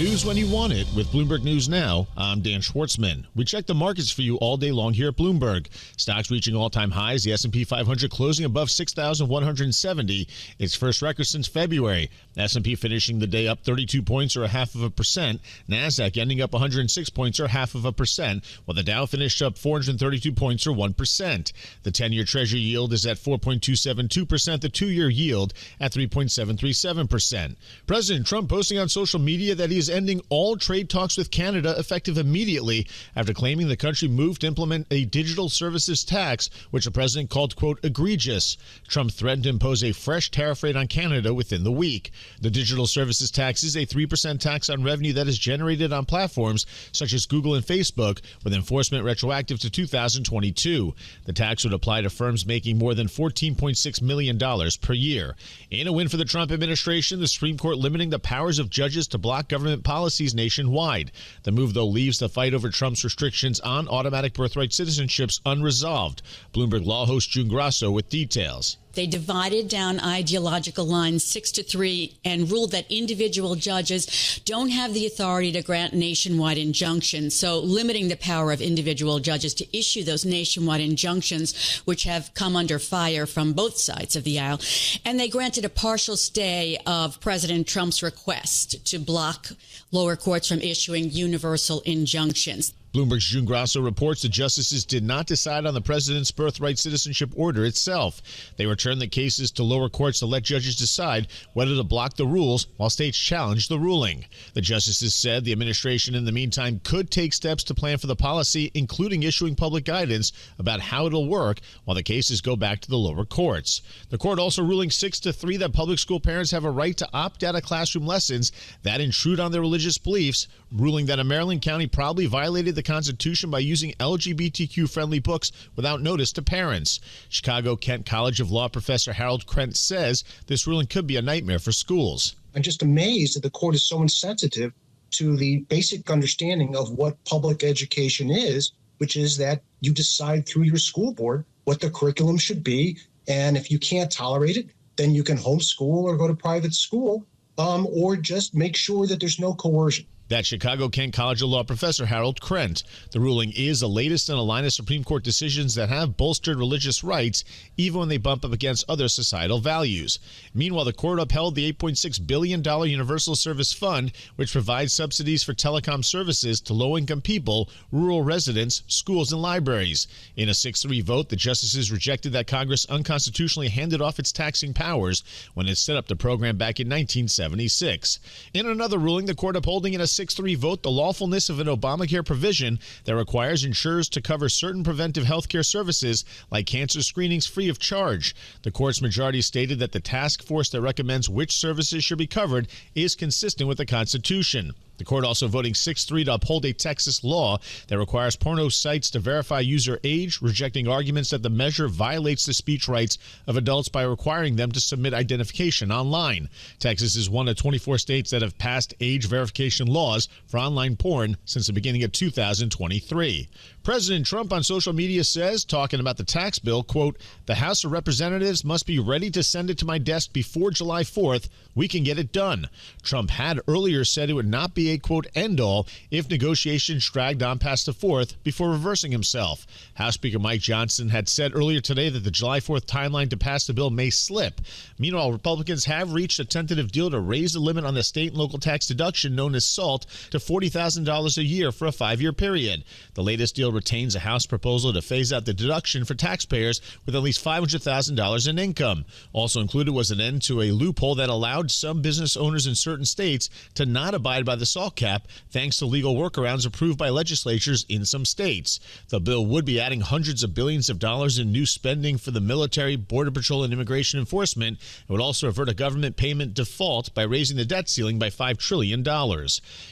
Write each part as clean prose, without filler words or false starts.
News when you want it with Bloomberg News Now. I'm Dan Schwartzman. We check the markets for you all day long here at Bloomberg. Stocks reaching all-time highs. The S&P 500 closing above 6,170. Its first record since February. S&P finishing the day up 32 points or 0.5%. NASDAQ ending up 106 points or 0.5%, while the Dow finished up 432 points or 1%. The 10-year Treasury yield is at 4.272%. The 2-year yield at 3.737%. President Trump posting on social media that he is ending all trade talks with Canada effective immediately after claiming the country moved to implement a digital services tax, which the president called, quote, egregious. Trump threatened to impose a fresh tariff rate on Canada within the week. The digital services tax is a 3% tax on revenue that is generated on platforms such as Google and Facebook, with enforcement retroactive to 2022. The tax would apply to firms making more than $14.6 million per year. In a win for the Trump administration, the Supreme Court limiting the powers of judges to block government policies nationwide. The move, though, leaves the fight over Trump's restrictions on automatic birthright citizenships unresolved. Bloomberg Law host June Grasso with details. They divided down ideological lines 6-3 and ruled that individual judges don't have the authority to grant nationwide injunctions. So limiting the power of individual judges to issue those nationwide injunctions, which have come under fire from both sides of the aisle. And they granted a partial stay of President Trump's request to block lower courts from issuing universal injunctions. Bloomberg's June Grasso reports the justices did not decide on the president's birthright citizenship order itself. They returned the cases to lower courts to let judges decide whether to block the rules while states challenged the ruling. The justices said the administration in the meantime could take steps to plan for the policy, including issuing public guidance about how it'll work while the cases go back to the lower courts. The court also ruling 6-3 that public school parents have a right to opt out of classroom lessons that intrude on their religious beliefs, ruling that a Maryland county probably violated the Constitution by using LGBTQ-friendly books without notice to parents. Chicago-Kent College of Law professor Harold Krent says this ruling could be a nightmare for schools. I'm just amazed that the court is so insensitive to the basic understanding of what public education is, which is that you decide through your school board what the curriculum should be, and if you can't tolerate it, then you can homeschool or go to private school, or just make sure that there's no coercion. That's Chicago-Kent College of Law professor Harold Krent. The ruling is the latest in a line of Supreme Court decisions that have bolstered religious rights, even when they bump up against other societal values. Meanwhile, the court upheld the $8.6 billion Universal Service Fund, which provides subsidies for telecom services to low-income people, rural residents, schools, and libraries. In a 6-3 vote, the justices rejected that Congress unconstitutionally handed off its taxing powers when it set up the program back in 1976. In another ruling, the court upholding in a 6-3 vote the lawfulness of an Obamacare provision that requires insurers to cover certain preventive health care services like cancer screenings free of charge. The court's majority stated that the task force that recommends which services should be covered is consistent with the Constitution. The court also voting 6-3 to uphold a Texas law that requires porno sites to verify user age, rejecting arguments that the measure violates the speech rights of adults by requiring them to submit identification online. Texas is one of 24 states that have passed age verification laws for online porn since the beginning of 2023. President Trump on social media says, talking about the tax bill, quote, "The House of Representatives must be ready to send it to my desk before July 4th. We can get it done." Trump had earlier said it would not be a, quote, end-all if negotiations dragged on past the 4th before reversing himself. House Speaker Mike Johnson had said earlier today that the July 4th timeline to pass the bill may slip. Meanwhile, Republicans have reached a tentative deal to raise the limit on the state and local tax deduction known as SALT to $40,000 a year for a 5-year period. The latest deal retains a House proposal to phase out the deduction for taxpayers with at least $500,000 in income. Also included was an end to a loophole that allowed some business owners in certain states to not abide by the SALT cap, thanks to legal workarounds approved by legislatures in some states. The bill would be adding hundreds of billions of dollars in new spending for the military, Border Patrol, and immigration enforcement. It would also avert a government payment default by raising the debt ceiling by $5 trillion.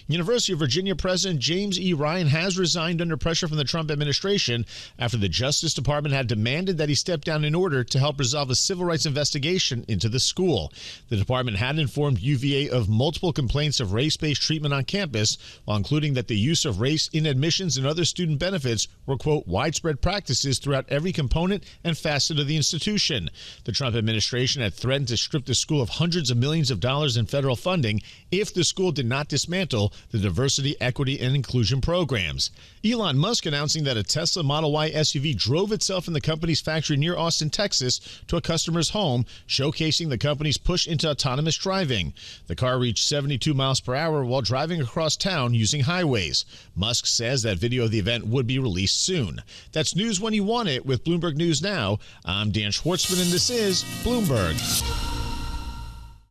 University of Virginia President James E. Ryan has resigned under pressure from the Trump administration after the Justice Department had demanded that he step down in order to help resolve a civil rights investigation into the school. The department had informed UVA of multiple complaints of race-based treatment on campus, while including that the use of race in admissions and other student benefits were, quote, widespread practices throughout every component and facet of the institution. The Trump administration had threatened to strip the school of hundreds of millions of dollars in federal funding if the school did not dismantle the diversity, equity, and inclusion programs. Elon Musk announcing that a Tesla Model Y SUV drove itself in the company's factory near Austin, Texas, to a customer's home, showcasing the company's push into autonomous driving. The car reached 72 miles per hour while driving across town using highways. Musk says that video of the event would be released soon. That's news when you want it with Bloomberg News Now. I'm Dan Schwartzman, and this is Bloomberg.